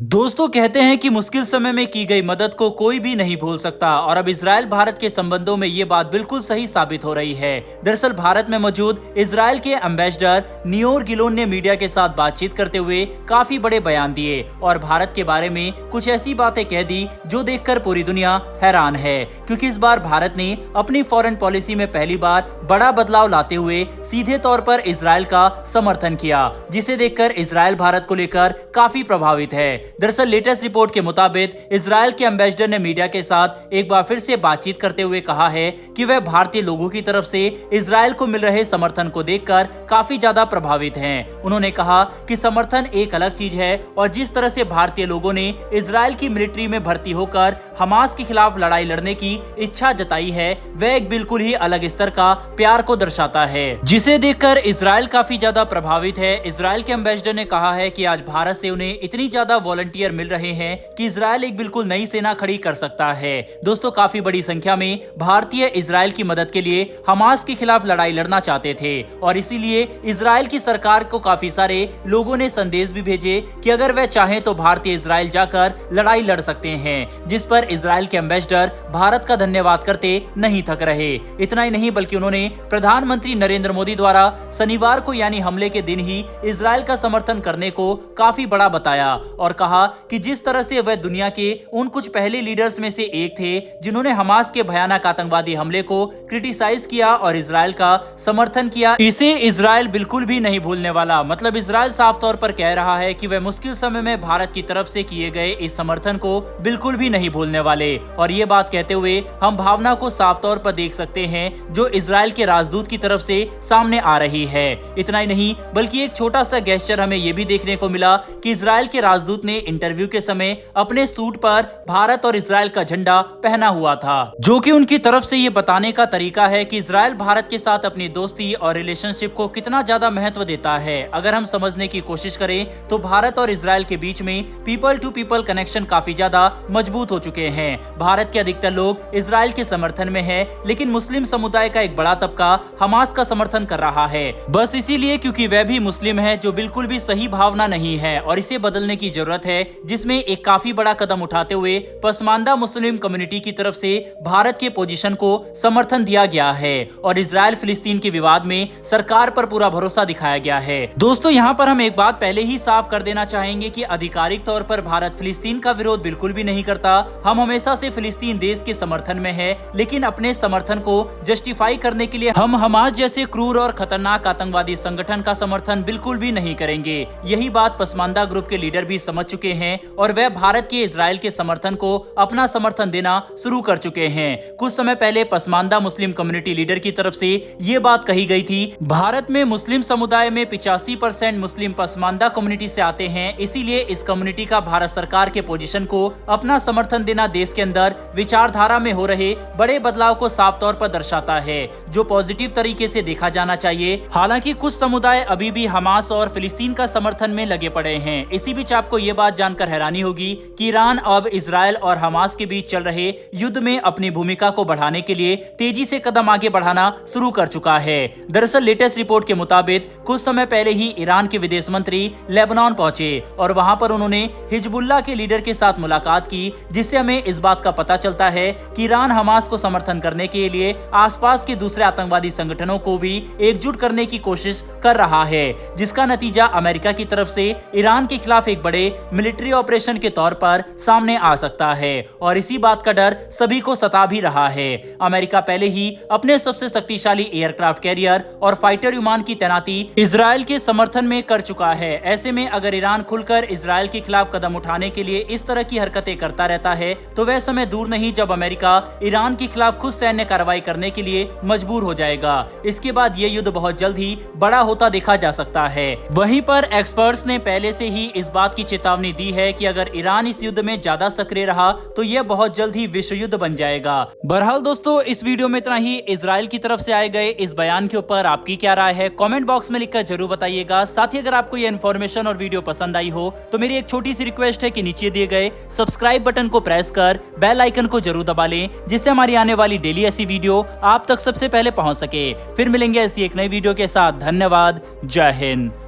दोस्तों कहते हैं कि मुश्किल समय में की गई मदद को कोई भी नहीं भूल सकता और अब इजराइल भारत के संबंधों में ये बात बिल्कुल सही साबित हो रही है। दरअसल भारत में मौजूद इजराइल के एम्बेसडर नियोर गिलोन ने मीडिया के साथ बातचीत करते हुए काफी बड़े बयान दिए और भारत के बारे में कुछ ऐसी बातें कह दी जो देखकर पूरी दुनिया हैरान है, क्योंकि इस बार भारत ने अपनी फॉरेन पॉलिसी में पहली बार बड़ा बदलाव लाते हुए सीधे तौर पर इजराइल का समर्थन किया, जिसे देखकर इजराइल भारत को लेकर काफी प्रभावित है। दरअसल लेटेस्ट रिपोर्ट के मुताबिक इजराइल के एम्बेसडर ने मीडिया के साथ एक बार फिर से बातचीत करते हुए कहा है कि वह भारतीय लोगों की तरफ से इजराइल को मिल रहे समर्थन को देखकर काफी ज्यादा प्रभावित हैं। उन्होंने कहा कि समर्थन एक अलग चीज है और जिस तरह से भारतीय लोगों ने इजराइल की मिलिट्री में भर्ती होकर हमास के खिलाफ लड़ाई लड़ने की इच्छा जताई है, वह एक बिल्कुल ही अलग स्तर का प्यार को दर्शाता है, जिसे देखकर इजराइल काफी ज्यादा प्रभावित है। इजराइल के एम्बेसडर ने कहा है कि आज भारत से उन्हें इतनी ज्यादा वॉलंटियर मिल रहे हैं कि इजराइल एक बिल्कुल नई सेना खड़ी कर सकता है। दोस्तों काफी बड़ी संख्या में भारतीय इजराइल की मदद के लिए हमास के खिलाफ लड़ाई लड़ना चाहते थे और इसीलिए इजराइल की सरकार को काफी सारे लोगों ने संदेश भी भेजे कि अगर वह चाहें तो भारतीय इजराइल जाकर लड़ाई लड़ सकते हैं, जिस पर इजराइल के एम्बेसडर भारत का धन्यवाद करते नहीं थक रहे। इतना ही नहीं बल्कि उन्होंने प्रधानमंत्री नरेंद्र मोदी द्वारा शनिवार को यानी हमले के दिन ही इजराइल का समर्थन करने को काफी बड़ा बताया और कहा कि जिस तरह से वह दुनिया के उन कुछ पहले लीडर्स में से एक थे जिन्होंने हमास के भयानक आतंकवादी हमले को क्रिटिसाइज किया और इजराइल का समर्थन किया, इसे इजराइल बिल्कुल भी नहीं भूलने वाला। मतलब इजराइल साफ तौर पर कह रहा है कि वह मुश्किल समय में भारत की तरफ से किए गए इस समर्थन को बिल्कुल भी नहीं भूलने वाले। और ये बात कहते हुए हम भावना को साफ तौर पर देख सकते हैं जो इजराइल के राजदूत की तरफ से सामने आ रही है। इतना ही नहीं बल्कि एक छोटा सा गेस्चर हमें ये भी देखने को मिला कि इजराइल के राजदूत ने इंटरव्यू के समय अपने सूट पर भारत और इजराइल का झंडा पहना हुआ था, जो कि उनकी तरफ से ये बताने का तरीका है कि इजराइल भारत के साथ अपनी दोस्ती और रिलेशनशिप को कितना ज्यादा महत्व देता है। अगर हम समझने की कोशिश करें तो भारत और इजराइल के बीच में पीपल टू पीपल कनेक्शन काफी ज्यादा मजबूत हो चुके हैं। भारत के अधिकतर लोग इजराइल के समर्थन में है, लेकिन मुस्लिम समुदाय का एक बड़ा तबका हमास का समर्थन कर रहा है, बस इसीलिए क्योंकि वह भी मुस्लिम है, जो बिल्कुल भी सही भावना नहीं है और इसे बदलने की जरूरत है, जिसमें एक काफी बड़ा कदम उठाते हुए पसमानदा मुस्लिम कम्युनिटी की तरफ से भारत के पोजीशन को समर्थन दिया गया है और इजराइल फिलिस्तीन के विवाद में सरकार पर पूरा भरोसा दिखाया गया है। दोस्तों यहाँ पर हम एक बात पहले ही साफ कर देना चाहेंगे कि आधिकारिक तौर पर भारत फिलिस्तीन का विरोध बिल्कुल भी नहीं करता। हम हमेशा से फिलिस्तीन देश के समर्थन में है, लेकिन अपने समर्थन को जस्टिफाई करने के लिए हम हमास जैसे क्रूर और खतरनाक आतंकवादी संगठन का समर्थन बिल्कुल भी नहीं करेंगे। यही बात पसमानदा ग्रुप के लीडर भी समझ चुके हैं और वह भारत के इजराइल के समर्थन को अपना समर्थन देना शुरू कर चुके हैं। कुछ समय पहले पसमानदा मुस्लिम कम्युनिटी लीडर की तरफ से ये बात कही गई थी, भारत में मुस्लिम समुदाय में 85% मुस्लिम पसमानदा कम्युनिटी से आते हैं, इसीलिए इस कम्युनिटी का भारत सरकार के पोजीशन को अपना समर्थन देना देश के अंदर विचारधारा में हो रहे बड़े बदलाव को साफ तौर पर दर्शाता है, जो पॉजिटिव तरीके से देखा जाना चाहिए। हालांकि कुछ समुदाय अभी भी हमास और फिलिस्तीन का समर्थन में लगे पड़े हैं। इसी बीच आपको ये बात जानकर हैरानी होगी कि ईरान अब इजराइल और हमास के बीच चल रहे युद्ध में अपनी भूमिका को बढ़ाने के लिए तेजी से कदम आगे बढ़ाना शुरू कर चुका है। दरअसल लेटेस्ट रिपोर्ट के मुताबिक कुछ समय पहले ही ईरान के विदेश मंत्री लेबनान पहुंचे और वहां पर उन्होंने हिजबुल्लाह के लीडर के साथ मुलाकात की, जिससे हमें इस बात का पता चलता है कि ईरान हमास को समर्थन करने के लिए आसपास के दूसरे आतंकवादी संगठनों को भी एकजुट करने की कोशिश कर रहा है, जिसका नतीजा अमेरिका की तरफ से ईरान के खिलाफ एक बड़े मिलिट्री ऑपरेशन के तौर पर सामने आ सकता है और इसी बात का डर सभी को सता भी रहा है। अमेरिका पहले ही अपने सबसे शक्तिशाली एयरक्राफ्ट कैरियर और फाइटर विमान की तैनाती इजराइल के समर्थन में कर चुका है। ऐसे में अगर ईरान खुलकर इजराइल के खिलाफ कदम उठाने के लिए इस तरह की हरकतें करता रहता है तो वह समय दूर नहीं जब अमेरिका ईरान के खिलाफ खुद सैन्य कार्रवाई करने के लिए मजबूर हो जाएगा। इसके बाद ये युद्ध बहुत जल्द ही बड़ा होता देखा जा सकता है। वहीं पर एक्सपर्ट्स ने पहले से ही इस बात की चेतावनी दी है कि अगर ईरान इस युद्ध में ज्यादा सक्रिय रहा तो यह बहुत जल्द ही विश्व युद्ध बन जाएगा। बहरहाल दोस्तों इस वीडियो में इतना ही। इजराइल की तरफ से आए गए इस बयान के ऊपर आपकी क्या राय है, कमेंट बॉक्स में लिखकर जरूर बताइएगा। साथ ही अगर आपको यह इन्फॉर्मेशन और वीडियो पसंद आई हो तो मेरी एक छोटी सी रिक्वेस्ट है कि नीचे दिए गए सब्सक्राइब बटन को प्रेस कर बेल आइकन को जरूर दबा लें, जिससे हमारी आने वाली डेली ऐसी वीडियो आप तक सबसे पहले पहुंच सके। फिर मिलेंगे ऐसी एक नई वीडियो के साथ। धन्यवाद। जय हिंद।